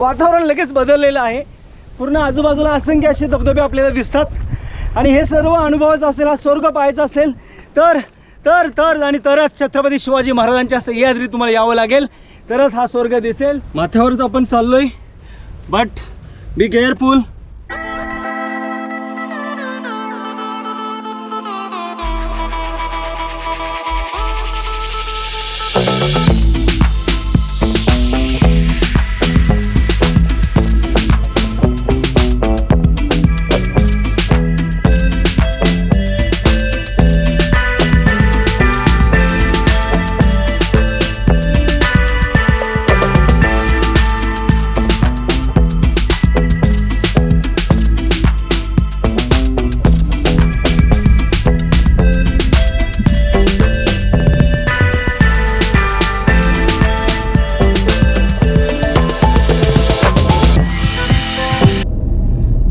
वातावरण लगेच बदललेलं आहे. पूर्ण आजूबाजूला असंख्य असे धबधबे आपल्याला दिसतात आणि हे सर्व अनुभवायचं असेल, हा स्वर्ग पाहायचा असेल तर आणि तरच छत्रपती शिवाजी महाराजांच्या सह्याद्री तुम्हाला यावं लागेल, तरच हा स्वर्ग दिसेल. माथ्यावरच आपण चाललोय, बट बी केअरफुल.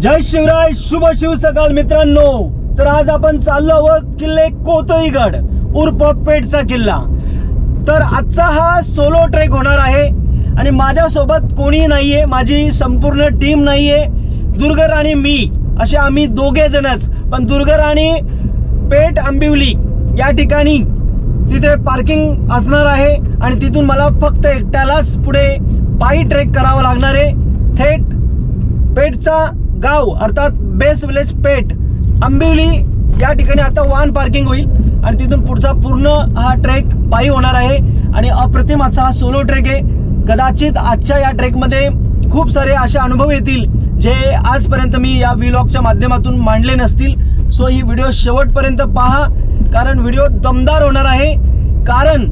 जय शिवराय, शुभ शिव सकाळ मित्रांनो. तर आज आपण चाललो आहोत किल्ले कोतळीगड उर्फ पेठचा किल्ला. तर आजचा हा सोलो ट्रेक होणार आहे आणि माझ्यासोबत कोणी नाहीये, माझी संपूर्ण टीम नाहीये. दुर्गर आणि मी असे आम्ही दोघे जणच. पण दुर्गर आणि पेठ आंबिवली या ठिकाणी तिथे पार्किंग असणार आहे आणि तिथून मला फक्त एकट्यालाच पुढे पायी ट्रेक करावं लागणार आहे. थेट पेठचा गाव अर्थात बेस विलेज पेठ आंबिवली या ठिकाणी आता वाहन पार्किंग होईल आणि तिथून पुढचा पूर्ण हा ट्रेक पायी होणार आहे. आणि अप्रतिम असा हा सोलो ट्रेक आहे. कदाचित आजच्या या ट्रेकमध्ये खूप सारे असे अनुभव येतील जे आजपर्यंत मी या व्लॉगच्या माध्यमातून मांडले नसतील. सो ही व्हिडिओ शेवटपर्यंत पहा, कारण व्हिडिओ दमदार होणार आहे. कारण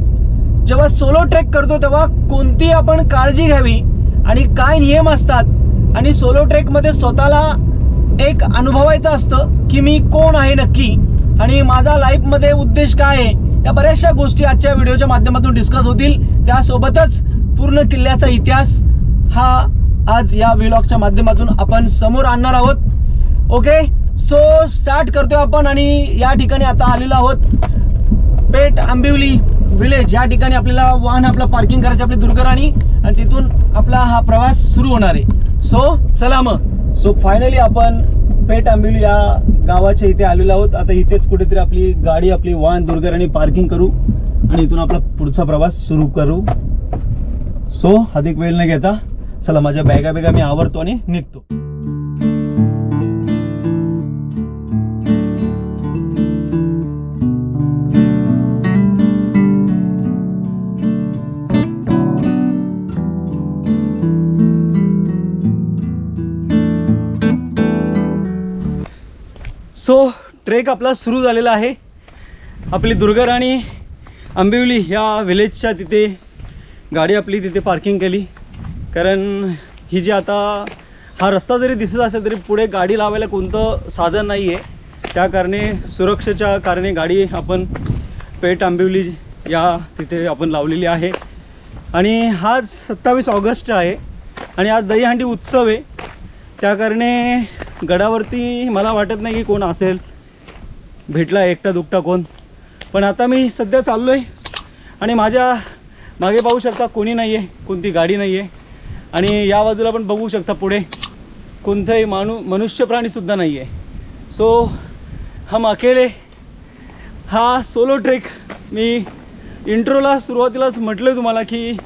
जेव्हा सोलो ट्रेक करतो तेव्हा कोणती आपण काळजी घ्यावी आणि काय नियम असतात, आणि सोलो ट्रेकमध्ये स्वतःला एक अनुभवायचं असतं की मी कोण आहे नक्की आणि माझा लाईफमध्ये उद्देश काय आहे, या बऱ्याचशा गोष्टी आजच्या व्हिडिओच्या माध्यमातून डिस्कस होतील. त्यासोबतच पूर्ण किल्ल्याचा इतिहास हा आज या व्लॉगच्या माध्यमातून आपण समोर आणणार आहोत. ओके, सो स्टार्ट करतोय आपण. आणि या ठिकाणी आता आलेलो आहोत पेठ आंबिवली विलेज. या ठिकाणी आपल्याला वाहन आपलं पार्किंग करायचं आपली दुर्गराणी आणि तिथून आपला हा प्रवास सुरू होणार आहे. सो चला मग. सो फायनली आपण पेठ आंबिवली या गावाच्या इथे आलेलो आहोत. आता इथेच कुठेतरी आपली गाडी आपली वाहन दुर्गराणी पार्किंग करू आणि इथून आपला पुढचा प्रवास सुरू करू. सो अधिक वेळ न घेता चला, माझ्या बॅगा मी आवरतो आणि निघतो. सो ट्रेक आपला सुरू झालेला आहे. आपली दुर्गर आणि आंबिवली या विलेजच्या तिथे गाडी आपली तिथे पार्किंग केली. कारण ही जी आता हा रस्ता जरी दिसत असेल तरी पुढे गाडी लावायला कोणतं साधन नाही आहे. त्या कारणे सुरक्षेच्या कारणे गाडी आपण पेठ आंबिवली या तिथे आपण लावलेली आहे. आणि आज 27 ऑगस्ट आहे आणि आज दहीहंडी उत्सव आहे. त्या कारणे गडावरती मला वाटत नाही की कोण असेल, भेटला एकटा दुकटा कोण. पण आता मी सध्या चाललो आहे आणि माझ्या मागे पाहू शकता कोणी नाही आहे, कोणती गाडी नाही आहे. आणि या बाजूला पण बघू शकता पुढे कोणताही मनुष्य प्राणीसुद्धा नाही आहे. सो हम अकेले. हा सोलो ट्रेक मी इंट्रोला सुरुवातीलाच म्हटलं तुम्हाला की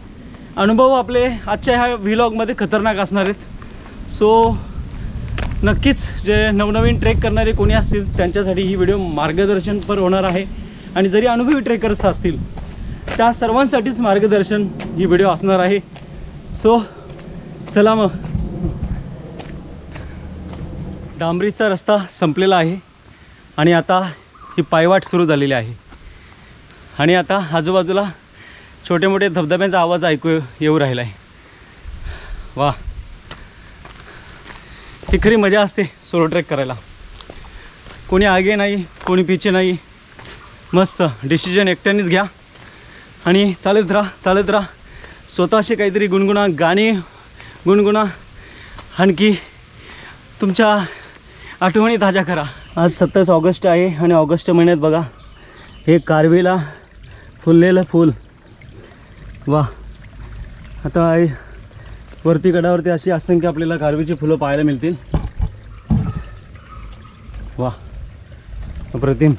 अनुभव आपले आजच्या ह्या व्लॉगमध्ये खतरनाक असणार आहेत. सो नक्कीच जे नवनवीन ट्रेक करणारे कोणी असतील त्यांच्यासाठी ही व्हिडिओ मार्गदर्शनपर होणार आहे. आणि जरी अनुभवी ट्रेकर्स असतील त्या सर्वांसाठीच मार्गदर्शन ही व्हिडिओ असणार आहे. सो चला मग. डांबरीचा रस्ता संपलेला आहे आणि आता ही पायवाट सुरू झालेली आहे. आणि आता आजूबाजूला छोटे मोठे धबधब्यांचा आवाज ऐकू येऊ राहिला आहे. वा, ही खरी मजा असते सोलो ट्रेक करायला. कोणी आगे नाही, कोणी पिछे नाही. मस्त डिसिजन एकट्यानेच घ्या आणि चालत राहा. स्वतःशी काहीतरी गुणगुणा, गाणी गुणगुणा, आणखी तुमच्या आठवणी ताज्या करा. आज 27 ऑगस्ट आहे आणि ऑगस्ट महिन्यात बघा हे कारवीला फुललेलं फूल. वा, आता वरती गडावरती अशी असंख्य आपल्याला कारवीची फुलं पाहायला मिळतील. वा, अप्रतिम.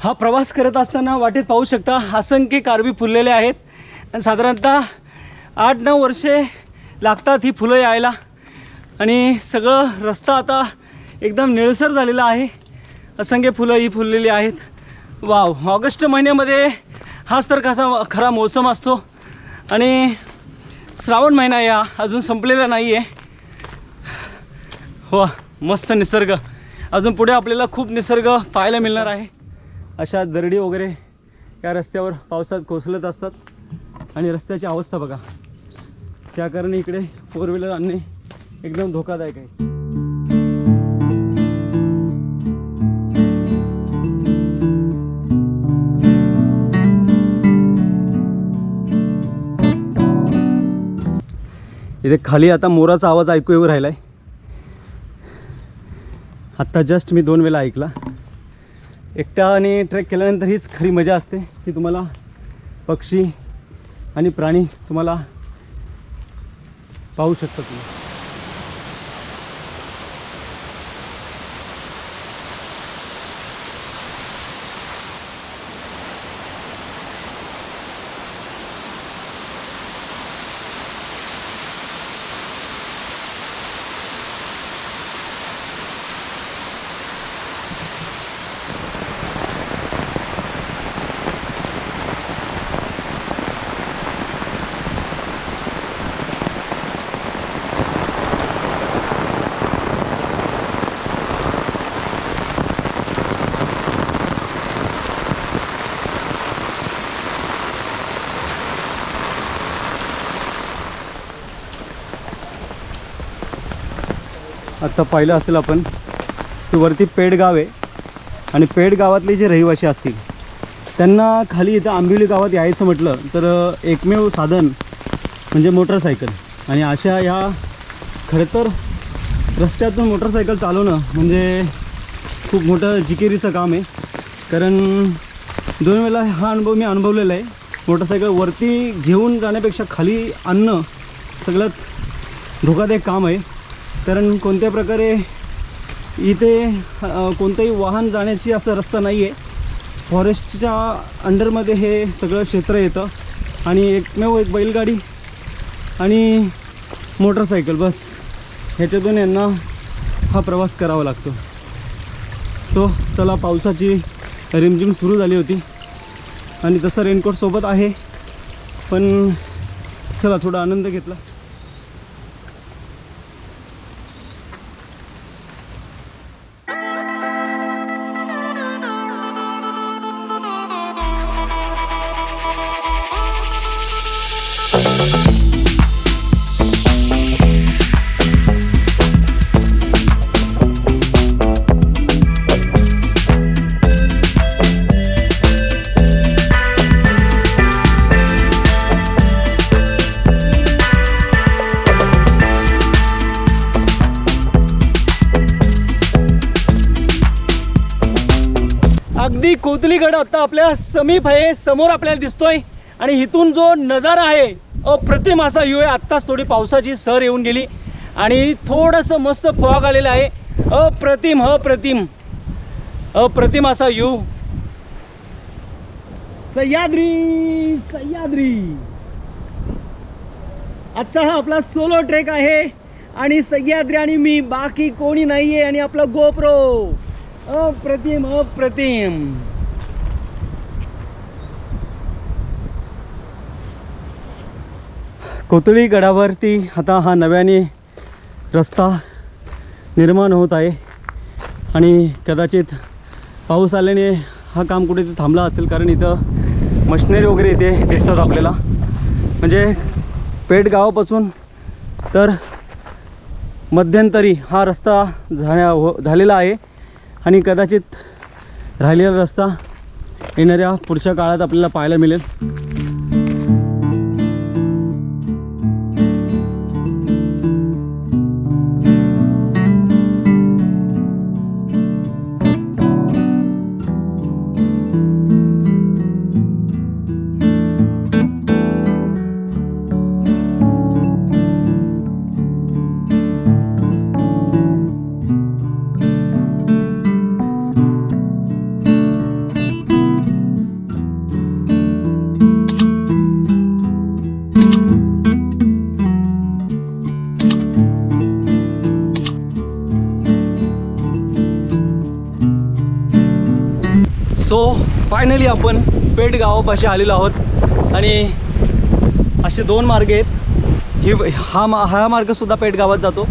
हा प्रवास करत असताना वाटेत पाहू शकता असंख्य कारवी फुललेले आहेत. आणि साधारणतः 8-9 वर्षे लागतात ही फुलं यायला. आणि सगळं रस्ता आता एकदम निळसर झालेला आहे. असंख्य फुलं ही फुललेली आहेत. वाव, ऑगस्ट महिन्यामध्ये हाच तर कसा खरा मोसम असतो. आणि श्रावण महिना या अजून संपलेला नाही आहे. वा, मस्त निसर्ग. अजून पुढे आपल्याला खूप निसर्ग पाहायला मिळणार आहे. अशा दरडी वगैरे या रस्त्यावर पावसात कोसळत असतात. आणि रस्त्याची अवस्था बघा, त्या कारणे इकडे 4 व्हीलर आणणे एकदम धोकादायक आहे. इथे खाली आता मोराचा आवाज ऐकू येऊ राहिला आहे. आत्ता जस्ट मी 2 वेळा ऐकला. एकट्याने ट्रेक केल्यानंतर हीच खरी मजा असते की तुम्हाला पक्षी आणि प्राणी तुम्हाला पाहू शकता तुम्ही. आत्ता पाहिलं असेल आपण की वरती पेड गाव आहे. आणि पेड गावातले जे रहिवासी असतील त्यांना खाली इथं आंबिवली गावात यायचं म्हटलं तर एकमेव साधन म्हणजे मोटरसायकल. आणि अशा ह्या खरं तर रस्त्यातून मोटरसायकल चालवणं म्हणजे खूप मोठं जिकिरीचं काम आहे. कारण 2 वेळा हा अनुभव मी अनुभवलेला आहे. मोटरसायकल वरती घेऊन जाण्यापेक्षा खाली आणणं सगळ्यात धोकादायक काम आहे. कारण कोणत्या प्रकारे इथे कोणतंही वाहन जाण्याची असा रस्ता नाही आहे. फॉरेस्टच्या अंडरमध्ये हे सगळं क्षेत्र येतं. आणि एकमेव एक बैलगाडी आणि मोटरसायकल, बस ह्याच्यातून यांना हा प्रवास करावा लागतो. सो चला, पावसाची रिमझिम सुरू झाली होती आणि तसं रेनकोट सोबत आहे. पण चला, थोडा आनंद घेतला. अगदी कोतलीगड आता आपल्या समीप आहे, समोर आपल्याला दिसतोय. आणि इथून जो नजारा आहे अप्रतिम असा व्ह्यू आहे. आत्ताच थोडी पावसाची सर येऊन गेली आणि थोडंसं मस्त फॉग आलेलं आहे. अप्रतिम अप्रतिम अप्रतिम असा व्ह्यू. सह्याद्री सह्याद्री. आजचा हा आपला सोलो ट्रेक आहे आणि सह्याद्री आणि मी, बाकी कोणी नाहीये. आणि आपला गोप्रो. अप्रतिम अप्रतिम. कोतळी गडावरती आता हा नव्याने रस्ता निर्माण होत आहे आणि कदाचित पाऊस आल्याने हा काम कुठे इथे थांबला असेल, कारण इथं मशिनरी वगैरे इथे दिसतात आपल्याला. म्हणजे पेठ गावापासून तर मध्यंतरी हा रस्ता झालेला आहे आणि कदाचित राहिलेला रस्ता येणाऱ्या पुढच्या काळात आपल्याला पाहायला मिळेल. सो फायनली आपण पेठ गावापाशी आलेलो आहोत आणि असे दोन मार्ग आहेत. हा मार्गसुद्धा पेठ गावात जातो,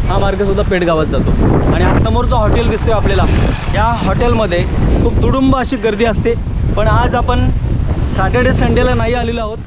हा मार्गसुद्धा पेठ गावात जातो. आणि हा समोरचं हॉटेल दिसतोय आपल्याला, या हॉटेलमध्ये खूप तुडुंब अशी गर्दी असते. पण आज आपण सॅटर्डे संडेला नाही आलेलो आहोत.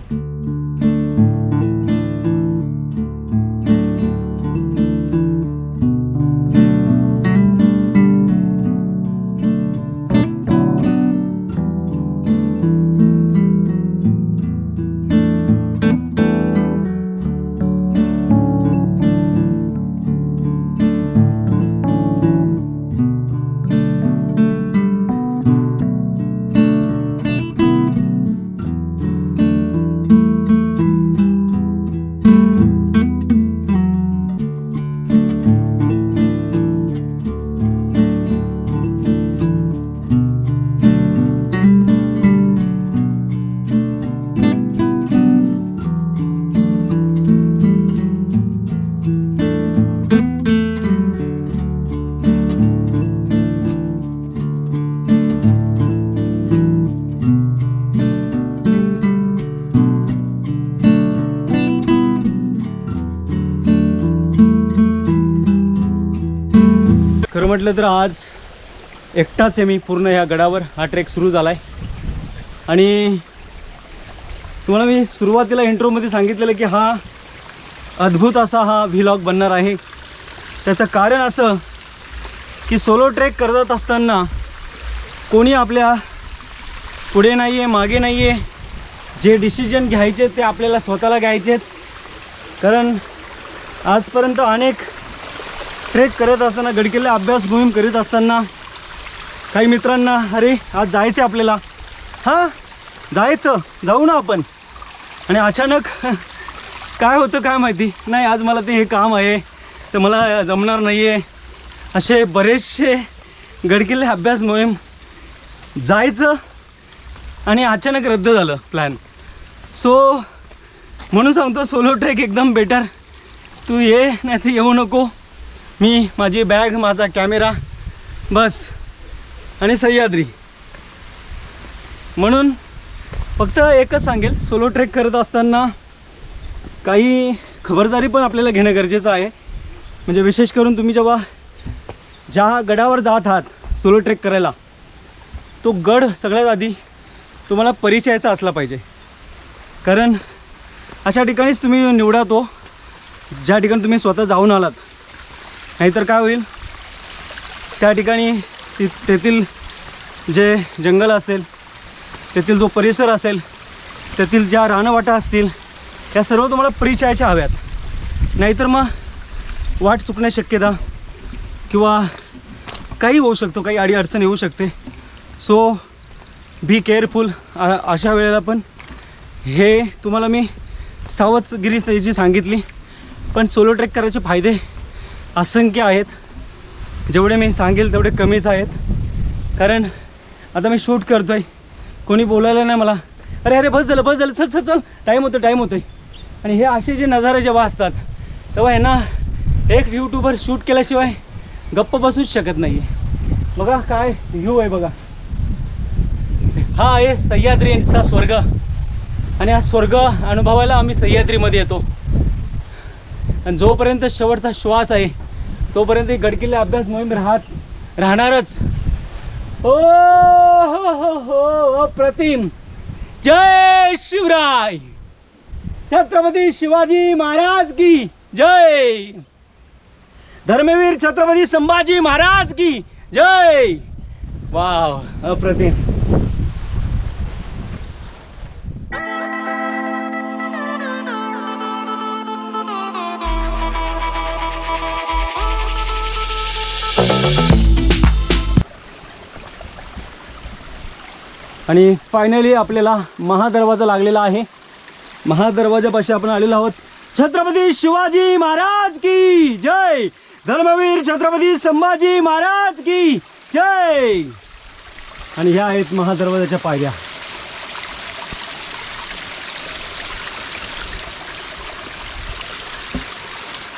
खरं म्हटलं तर आज एकटाच आहे मी पूर्ण ह्या गडावर. हा ट्रेक सुरू झाला आहे आणि तुम्हाला मी सुरुवातीला इंट्रोमध्ये सांगितलेलं की हा अद्भुत असा हा व्लॉग बनणार आहे. त्याचं कारण असं की सोलो ट्रेक करत असताना कोणी आपल्या पुढे नाही आहे, मागे नाही आहे. जे डिसिजन घ्यायचे ते आपल्याला स्वतःला घ्यायचे आहेत. कारण आजपर्यंत अनेक ट्रेक करत असताना, गडकिल्ले अभ्यास मोहीम करीत असताना काही मित्रांना अरे आज जायचं आपल्याला, हां जायचं, जाऊ ना आपण. आणि अचानक काय होतं काय माहिती नाही, आज मला ते हे काम आहे तर मला जमणार नाही आहे. असे बरेचसे गडकिल्ले अभ्यास मोहीम जायचं आणि अचानक रद्द झालं प्लॅन. सो म्हणून सांगतो सोलो ट्रेक एकदम बेटर. तू ये नाही तर येऊ नको. मी, माझी बॅग, माझा कॅमेरा बस आणि सह्याद्री. म्हणून फक्त एकच सांगेल, सोलो ट्रेक करत असताना काही खबरदारी पण आपल्याला घेणं गरजेचं आहे. म्हणजे विशेष करून तुम्ही जेव्हा ज्या गडावर जात आहात सोलो ट्रेक करायला, तो गड सगळ्यात आधी तुम्हाला परिचयाचा असला पाहिजे. कारण अशा ठिकाणीच तुम्ही निवडा तो ज्या ठिकाणी तुम्ही स्वतः जाऊन आलात. नाहीतर काय होईल, त्या ठिकाणी तेथील जे जंगल असेल, तेथील जो परिसर असेल, तेथील ज्या रानवाटा असतील, त्या सर्व तुम्हाला परिचयाच्या हव्यात. नाहीतर मग वाट चुकण्याची शक्यता किंवा काही होऊ शकतो, काही अडीअडचण येऊ शकते. So be careful. अशा वेळेला पण हे तुम्हाला मी सावधगिरी त्याची सांगितली. पण सोलो ट्रेक करायचे फायदे असंख्य आहेत. जेवढे मी सांगेल तेवढे कमीच आहेत. कारण आता मी शूट करतो आहे, कोणी बोलायला नाही मला, अरे अरे बस झालं चल चल चल टाईम होतो आहे. आणि हे असे जे नजारे जेव्हा असतात तेव्हा आहे ना, एक यूट्यूबर शूट केल्याशिवाय गप्प बसूच शकत नाही आहे. बघा काय व्ह्यू आहे बघा. हा आहे सह्याद्रीचा स्वर्ग. आणि हा स्वर्ग अनुभवायला आम्ही सह्याद्रीमध्ये येतो. आणि जोपर्यंत शेवटचा श्वास आहे तोपर्यंत गडकिल्ले अभ्यास मोहीम राहणारच. ओ हो अप्रतिम. जय शिवराय. छत्रपती शिवाजी महाराज की जय. धर्मवीर छत्रपती संभाजी महाराज की जय. वाव, अप्रतिम. आणि फायनली आपल्याला महादरवाजा लागलेला आहे. महादरवाजापाशी आपण आलेलो आहोत. छत्रपती शिवाजी महाराज की जय. धर्मवीर छत्रपती संभाजी महाराज की जय. आणि ह्या आहेत महादरवाजाच्या पायऱ्या.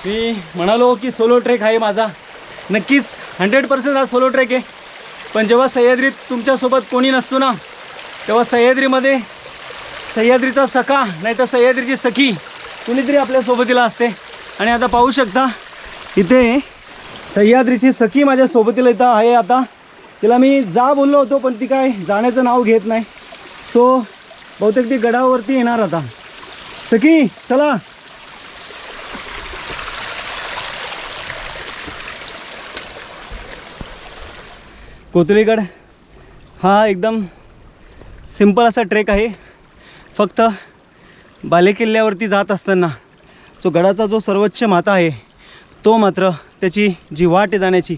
मी म्हणालो की सोलो ट्रेक आहे माझा. नक्कीच 100% हा सोलो ट्रेक आहे. पण जेव्हा सह्याद्रीत तुमच्यासोबत कोणी नसतो ना, तेव्हा सह्याद्रीमध्ये सह्याद्रीचा सखा नाही तर सह्याद्रीची सखी कुणीतरी आपल्या सोबतीला असते. आणि आता पाहू शकता इथे सह्याद्रीची सखी माझ्या सोबतीला इथं आहे. आता तिला मी जा बोललो होतो पण ती काय जाण्याचं नाव घेत नाही. सो बहुतेक ती गडावरती येणार आता. सखी चला. कोथळीगड हा एकदम सिंपल असा ट्रेक आहे. फक्त बालेकिल्ल्यावरती जात असताना जो गडाचा जो सर्वोच्च माथा आहे तो मात्र त्याची जी वाट आहे जाण्याची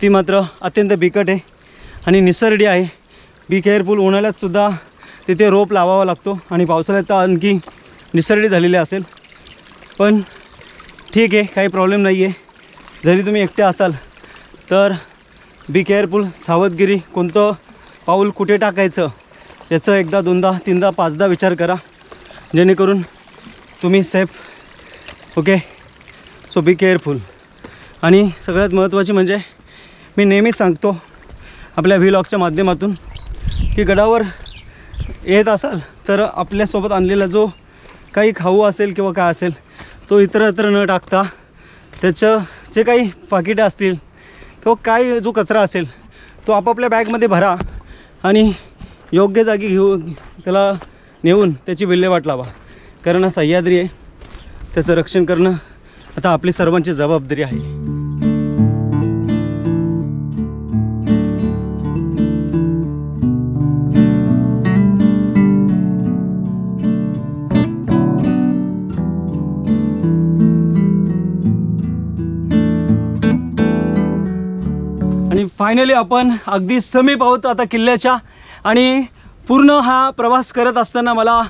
ती मात्र अत्यंत बिकट आहे आणि निसरडी आहे. Be careful. उन्हाळ्यातसुद्धा तिथे रोप लावावा लागतो आणि पावसाळ्यात तर आणखी निसरडी झालेली असेल. पण ठीक आहे, काही प्रॉब्लेम नाही आहे. जरी तुम्ही एकटे असाल तर बी केअरफुल. सावधगिरी. कोणतं पाऊल कुठे टाकायचं याचं एकदा दोनदा तीनदा पाचदा विचार करा जेणेकरून तुम्ही safe. Okay. So be careful. आणि सगळ्यात महत्त्वाची म्हणजे मी नेहमीच सांगतो आपल्या व्लॉगच्या माध्यमातून की गडावर येत असाल तर आपल्यासोबत आणलेला जो काही खाऊ असेल किंवा काय असेल तो इतरत्र न टाकता त्याचं जे काही पाकिटं असतील किंवा काय जो कचरा असेल तो आपापल्या बॅगमध्ये भरा आणि योग्य जागी घेऊन त्याला नेऊन त्याची विल्हेवाट लावा. कारण हा सह्याद्री आहे, त्याचं रक्षण करणं आता आपली सर्वांची जबाबदारी आहे. आणि फायनली आपण अगदी समीप आहोत आता किल्ल्याच्या. आणि पूर्ण हा प्रवास करत असताना मला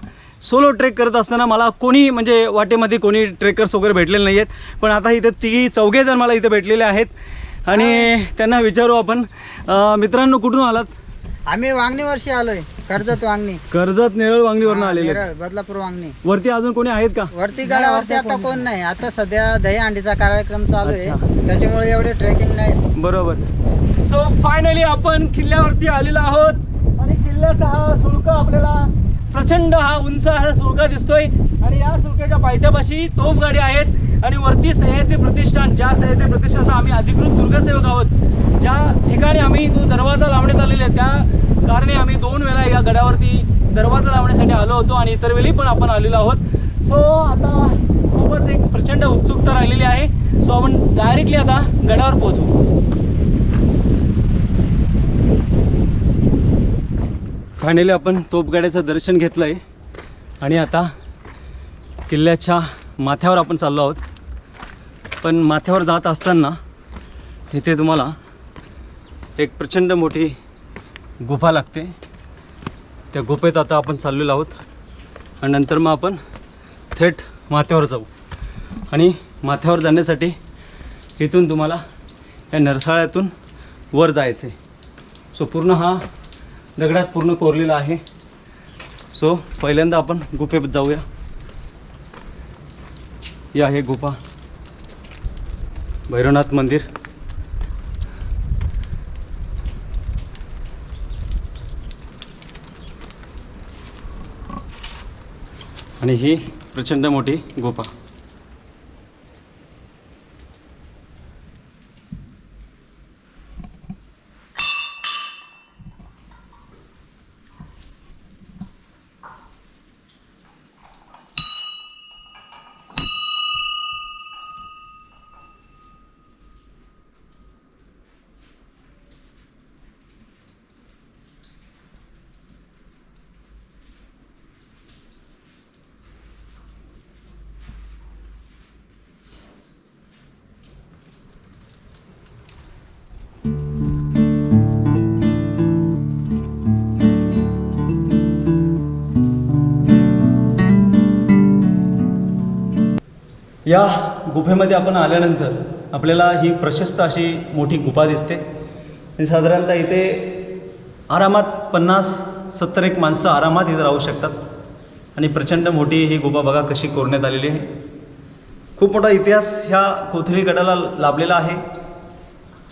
सोलो ट्रेक करत असताना मला कोणी म्हणजे वाटेमध्ये कोणी ट्रेकर्स वगैरे भेटलेले नाही आहेत. पण आता इथे चौघेजण मला इथे भेटलेले आहेत आणि त्यांना विचारू आपण. मित्रांनो कुठून आलात? आम्ही वांगणीवरशी आलोय. कर्जत वांगणी. कर्जत नेरळ वांगणीवरून आलेले. बदलापूर वांगणी. वरती अजून कोणी आहेत का? वरती गडावरती आता कोण नाही. आता सध्या दही अंडीचा कार्यक्रम चालू आहे त्याच्यामुळे एवढे ट्रेकिंग नाही. बरोबर. सो फायनली आपण किल्ल्यावरती आलेलो आहोत आणि किल्ल्याचा हा सुळका आपल्याला प्रचंड हा उंच हा सुळका दिसतोय. आणि या सुळक्याच्या पायथ्यापाशी तोफगाडी आहेत आणि वरती सह्याद्री प्रतिष्ठान. ज्या सह्याद्री प्रतिष्ठानचा आम्ही अधिकृत दुर्गसेवक आहोत, ज्या ठिकाणी आम्ही तो दरवाजा लावण्यात आलेला आहे त्या कारणे आम्ही 2 वेळा या गडावरती दरवाजा लावण्यासाठी आलो होतो आणि इतर वेळी पण आपण आलेलो आहोत. सो आता खूपच एक प्रचंड उत्सुकता राहिलेली आहे. सो आपण डायरेक्टली आता गडावर पोहोचू. फायनली आपण तोफगाड्याचं दर्शन घेतलं आहे आणि आता किल्ल्याच्या माथ्यावर आपण चाललो आहोत. पण माथ्यावर जात असताना तिथे तुम्हाला एक प्रचंड मोठी गुफा लागते. त्या गुफेत आता आपण चाललेलो आहोत आणि नंतर मग आपण थेट माथ्यावर जाऊ. आणि माथ्यावर जाण्यासाठी इथून तुम्हाला या नरसाळ्यातून वर जायचं आहे. सो पूर्ण हा दगडात पूर्ण कोरलेला आहे. सो पहिल्यांदा आपण गुफेत जाऊया. ही आहे गुफा. भैरवनाथ मंदिर. आणि ही प्रचंड मोठी गुफा. या गुफेमध्ये आपण आल्यानंतर आपल्याला ही प्रशस्त अशी मोठी गुफा दिसते आणि साधारणतः इथे आरामात 50-70 एक माणसं आरामात इथं राहू शकतात आणि प्रचंड मोठी ही गुफा बघा कशी कोरण्यात आलेली आहे. खूप मोठा इतिहास ह्या कोथळी गडाला लाभलेला आहे.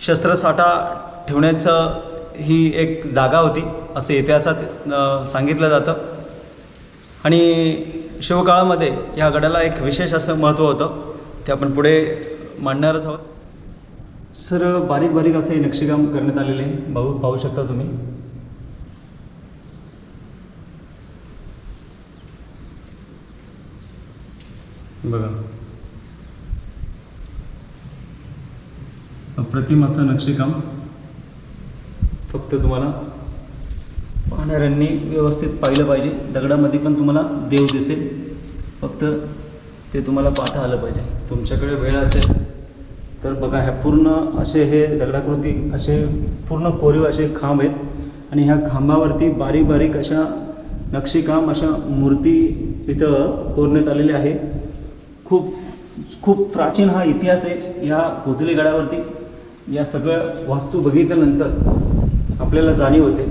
शस्त्रसाठा ठेवण्याचं ही एक जागा होती असं इतिहासात सांगितलं जातं आणि शिवकाळामध्ये या गडाला एक विशेष असं महत्त्व होतं ते आपण पुढे मांडणारच आहोत. सर बारीक बारीक असं हे नक्षीकाम करण्यात आलेले आहे पाहू शकता तुम्ही. बघा अप्रतिम असं नक्षीकाम. फक्त तुम्हाला पाहणाऱ्यांनी व्यवस्थित पाहिलं पाहिजे. दगडामध्ये पण तुम्हाला देव दिसेल, फक्त ते तुम्हाला पाहता आलं पाहिजे. तुमच्याकडे वेळ असेल तर बघा ह्या पूर्ण असे हे दगडाकृती असे पूर्ण कोरीव असे खांब आहेत आणि ह्या खांबावरती बारीक बारीक अशा नक्षीकाम अशा मूर्ती इथं कोरण्यात आलेल्या आहे. खूप प्राचीन हा इतिहास आहे या कोथळी गडावरती. या सगळ्या वास्तू बघितल्यानंतर आपल्याला जाणीव होते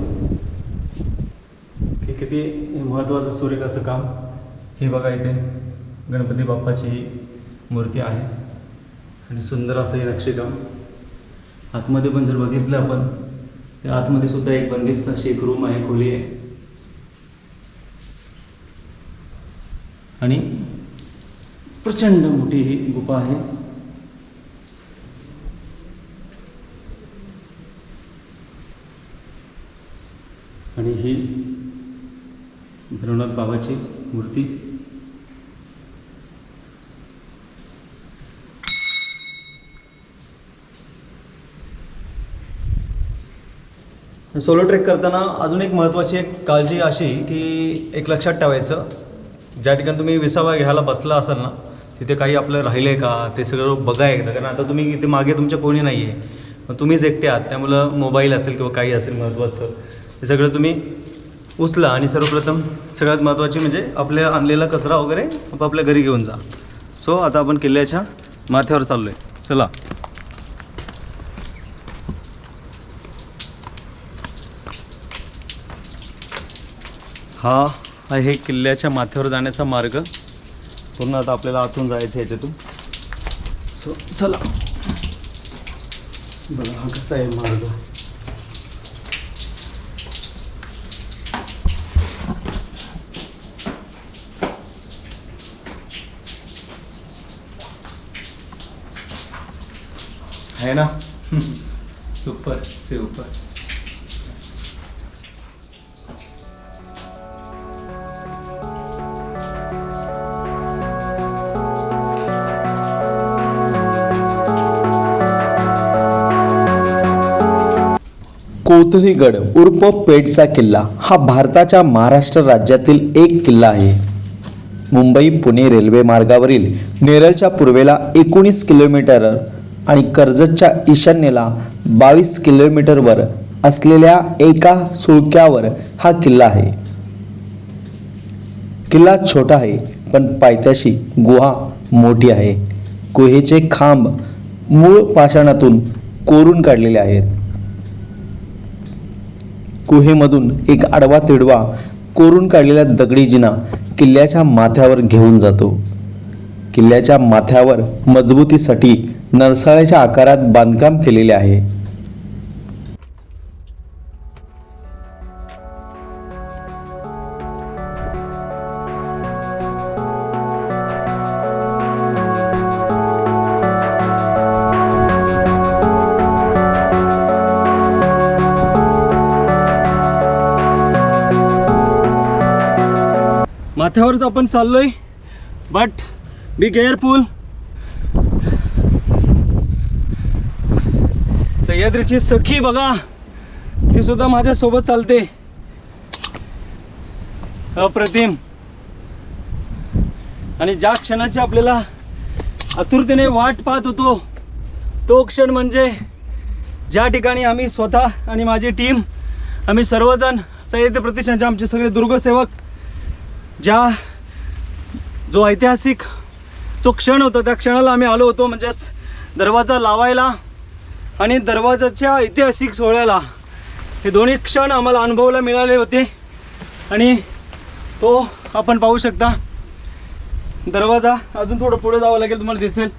की किती महत्त्वाचं सुरेख असं काम. हे बघा इथे गणपती बाप्पाची मूर्ती आहे आणि सुंदर असं हे नक्षीकाम. आतमध्ये पण जर बघितलं आपण तर आतमध्ये सुद्धा एक बंदिस्त अशी एक रूम आहे, खोली आहे आणि प्रचंड मोठी ही गुफा आहे. आणि ही भैरवनाथ बाबाची मूर्ती. सोलो ट्रेक करताना अजून एक महत्त्वाची एक काळजी अशी की एक लक्षात ठेवायचं, ज्या ठिकाणी तुम्ही विसावा घ्यायला बसला असाल ना तिथे काही आपलं राहिलं आहे का ते सगळं बघा एकदा. कारण आता तुम्ही इथे मागे तुमच्या कोणी नाही आहे, पण तुम्हीच एकटे आहात, त्यामुळं मोबाईल असेल किंवा काही असेल महत्त्वाचं हे सगळं तुम्ही उचला आणि सर्वप्रथम सगळ्यात महत्त्वाची म्हणजे आपल्या आणलेला कचरा वगैरे आपापल्या घरी घेऊन जा. सो आता आपण किल्ल्याच्या माथ्यावर चाललो आहे. चला. हा आहे किल्ल्याच्या माथ्यावर जाण्याचा मार्ग. पूर्ण आता आपल्याला आतून जायचं आहे याच्यातून. सो चला. बघा हा कसा आहे मार्ग. है ना सुपर से ऊपर. कोथळीगड उर्फ पेठचा किल्ला हा भारताच्या महाराष्ट्र राज्यातील एक किल्ला आहे. मुंबई पुणे रेल्वे मार्गावरील नेरळच्या पूर्वेला 19 किलोमीटर आणि कर्जतच्या ईशान्येला 22 किलोमीटरवर असलेल्या एका सुळक्यावर हा किल्ला आहे. किल्ला छोटा आहे पण पायथ्याशी गुहा मोठी आहे. गुहेचे खांब मूळ पाषाणातून कोरून काढलेले आहेत. गुहेमधून एक आडवा तिडवा कोरून काढलेला दगडी जिना किल्ल्याच्या माथ्यावर घेऊन जातो. किल्ल्याच्या माथ्यावर मजबूतीसाठी नरसाळ्याच्या आकारात बांधकाम केलेले आहे. माथ्यावरच आपण चाललोय, बट बी केअरफुल. सह्याद्रीची सखी बघा, ती सुद्धा माझ्या सोबत चालते. अप्रतिम. आणि ज्या क्षणाची आपल्याला आतुरतेने वाट पाहत होतो तो क्षण म्हणजे ज्या ठिकाणी आम्ही स्वतः आणि माझी टीम आम्ही सर्वजण सह्याद्री प्रतिष्ठानचे आमचे सगळे दुर्गसेवक जो ऐतिहासिक जो क्षण होता त्या क्षणाला आम्ही आलो होतो, म्हणजेच दरवाजा लावायला आणि दरवाजाच्या ऐतिहासिक सोहळ्याला. हे दोन्ही क्षण आम्हाला अनुभवायला मिळाले होते. आणि तो आपण पाहू शकता दरवाजा. अजून थोडं पुढे जावं लागेल, तुम्हाला दिसेल.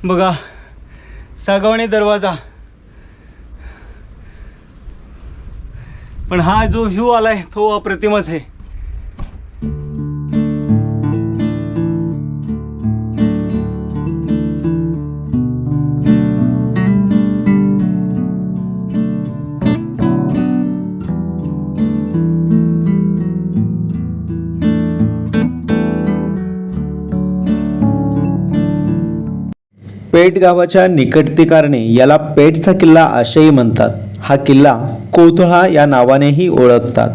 बघा सागवणी दरवाजा. पण हा जो व्ह्यू आलाय तो अप्रतिमच आहे. पेठ गावाच्या निकटतेकारणे याला पेठचा किल्ला असेही म्हणतात. हा किल्ला कोथळा या नावानेही ओळखतात.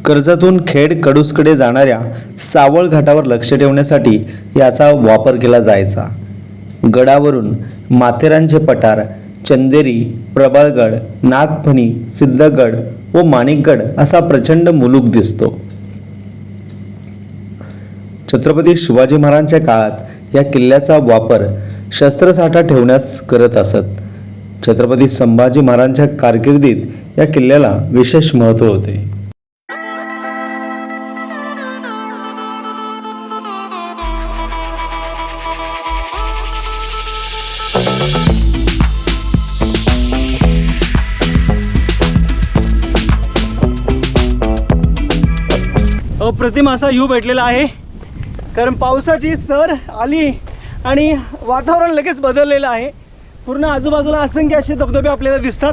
कर्जतहून खेड कडूसकडे जाणाऱ्या सावळ घाटावर लक्ष ठेवण्यासाठी याचा वापर केला जायचा. गडावरून माथेरानचे पठार, चंदेरी, प्रबळगड, नागफणी, सिद्धगड व माणिकगड असा प्रचंड मुलूक दिसतो. छत्रपती शिवाजी महाराजांच्या काळात या किल्ल्याचा वापर शस्त्रसाठा ठेवण्यास करत असत. छत्रपती संभाजी महाराजांच्या कारकिर्दीत या किल्ल्याला विशेष महत्त्व होते. अप्रतिम असा व्ह्यू भेटलेला आहे. कारण पावसाची सर आली आणि वातावरण लगेच बदललेलं आहे. पूर्ण आजूबाजूला असंख्य असे धबधबे आपल्याला दिसतात.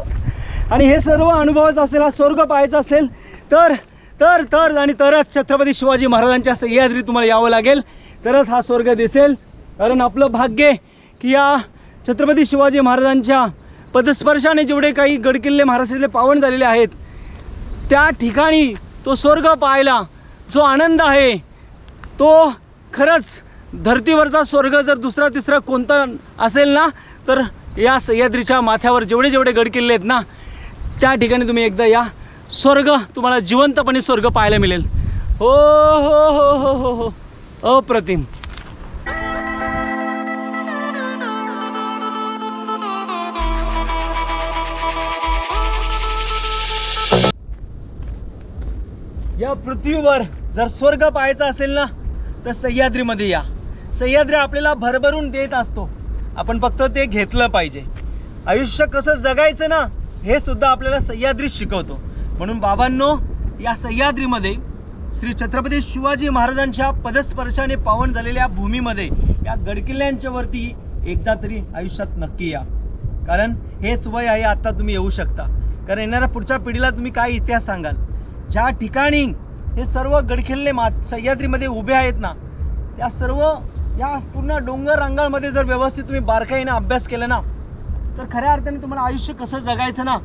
आणि हे सर्व अनुभवायचं असेल, हा स्वर्ग पाहायचा असेल तर तर तर आणि तरच छत्रपती शिवाजी महाराजांच्या सह्याद्री तुम्हाला यावं लागेल, तरच हा स्वर्ग दिसेल. कारण आपलं भाग्य की या छत्रपती शिवाजी महाराजांच्या पदस्पर्शाने जेवढे काही गडकिल्ले महाराष्ट्रातले पावन झालेले आहेत, त्या ठिकाणी तो स्वर्ग पाहायला जो आनंद आहे तो खरंच धर्तीवरचा स्वर्ग जर दुसरा तिसरा कोणता असेल ना, तर या सह्याद्रीच्या माथ्यावर जेवढे जेवढे गडकिल्ले आहेत ना, त्या ठिकाणी तुम्ही एकदा या. स्वर्ग तुम्हाला जिवंतपणे स्वर्ग पाहायला मिळेल. हो हो हो हो हो हो अप्रतिम. या पृथ्वीवर जर स्वर्ग पाहायचा असेल ना, तर सह्याद्रीमध्ये या. सह्याद्री आपल्याला भरभरून देत असतो, आपण फक्त ते घेतलं पाहिजे. आयुष्य कसं जगायचं ना, हे सुद्धा आपल्याला सह्याद्री शिकवतो. म्हणून बाबांनो, या सह्याद्रीमध्ये श्री छत्रपती शिवाजी महाराजांच्या पदस्पर्शाने पावन झालेल्या भूमीमध्ये या गडकिल्ल्यांच्या वरती एकदा तरी आयुष्यात नक्की या. कारण हेच वय आहे, आता तुम्ही येऊ शकता. कारण येणाऱ्या पुढच्या पिढीला तुम्ही काय इतिहास सांगाल. ज्या ठिकाणी हे सर्व गडकिल्ले सह्याद्रीमध्ये उभे आहेत ना, त्या सर्व या पूर्ण डोंगर रांगांमध्ये जर व्यवस्थित तुम्ही बारकाईने अभ्यास केला ना, तर खऱ्या अर्थाने तुम्हाला आयुष्य कसं जगायचं ना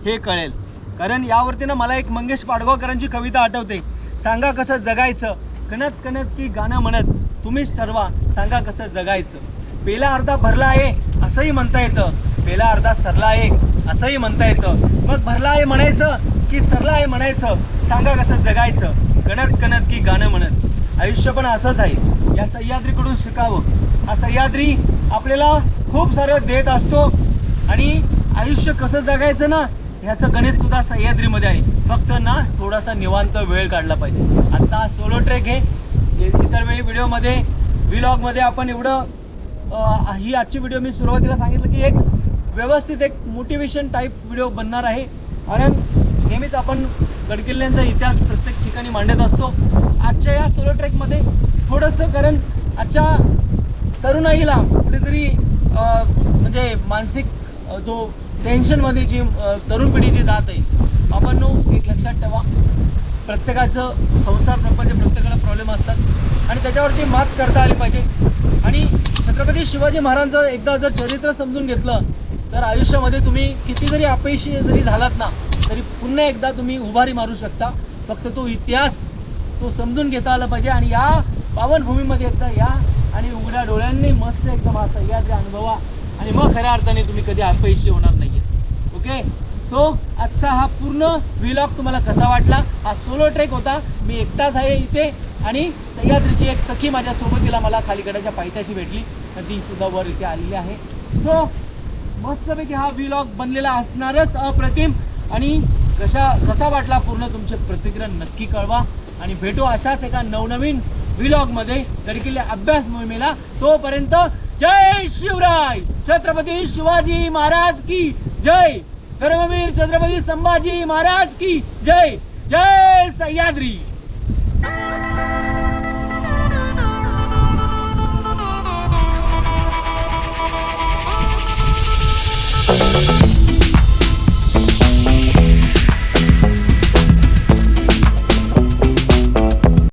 हे कळेल. कारण यावरती ना मला एक मंगेश पाडगावकरांची कविता आठवते. सांगा कसं जगायचं, कणत कणत की गाणं म्हणत, तुम्हीच ठरवा सांगा कसं जगायचं. पेला अर्धा भरला आहे असंही म्हणता येतं, पेला अर्धा सरला आहे असंही म्हणता येतं. मग भरला आहे म्हणायचं की सरला आहे म्हणायचं, सांगा कसं जगायचं, कणत कणत की गाणं म्हणत. आयुष्य पण असंच आहे. या सह्याद्रीकडून शिकावं. हा सह्याद्री आपल्याला खूप सारं देत असतो आणि आयुष्य कसं जगायचं ना, ह्याचं गणित सुद्धा सह्याद्रीमध्ये आहे. फक्त ना थोडासा निवांत वेळ काढला पाहिजे. आजचा सोलो ट्रेक आहे. इतर वेळी व्हिडिओमध्ये व्लॉगमध्ये आपण एवढं ही आजची व्हिडिओ मी सुरुवातीला सांगितलं की एक व्यवस्थित एक मोटिवेशन टाईप व्हिडिओ बनणार आहे. कारण नेहमीच आपण गडकिल्ल्यांचा इतिहास प्रत्येक ठिकाणी मांडत असतो. आजच्या या सोलो ट्रेकमध्ये थोडंसं, कारण आजच्या तरुणाईला कुठेतरी म्हणजे मानसिक जो टेन्शनमध्ये जी तरुण पिढी जी जात आहे, आपण एक लक्षात ठेवा, प्रत्येकाचं संसार प्रपंच, प्रत्येकाला प्रॉब्लेम असतात आणि त्याच्यावरती मात करता आली पाहिजे. आणि छत्रपती शिवाजी महाराजांचं एकदा जर चरित्र समजून घेतलं तर आयुष्यामध्ये तुम्ही किती जरी अपयशी जरी झालात ना, तरी पुन्हा एकदा तुम्ही उभारी मारू शकता. फक्त तो इतिहास तो समजून घेता आला पाहिजे. आणि या पावनभूमीमध्ये एकदा या आणि उघड्या डोळ्यांनी मस्त एकदम हा सह्याद्री अनुभवा आणि मग खऱ्या अर्थाने तुम्ही कधी अपयशी होणार नाही. ओके, सो आजचा हा पूर्ण व्लॉग तुम्हाला कसा वाटला? हा सोलो ट्रेक होता. मी एकटाच आहे इथे आणि सह्याद्रीची एक सखी माझ्या सोबतीला मला खालीकडाच्या पायथ्याशी भेटली, तर ती सुद्धा वर इथे आलेली आहे. सो मस्तपैकी हा व्लॉग बनलेला असणारच अप्रतिम. आणि कसा वाटला पूर्ण तुमचे प्रतिक्रिया नक्की कळवा आणि भेटू अशाच एका नवनवीन व्लॉगमध्ये गडकिल्ले अभ्यास मोहिमेला. तोपर्यंत जय शिवराय, छत्रपती शिवाजी महाराज की जय, धर्मवीर छत्रपती संभाजी महाराज की जय. जय सह्याद्री.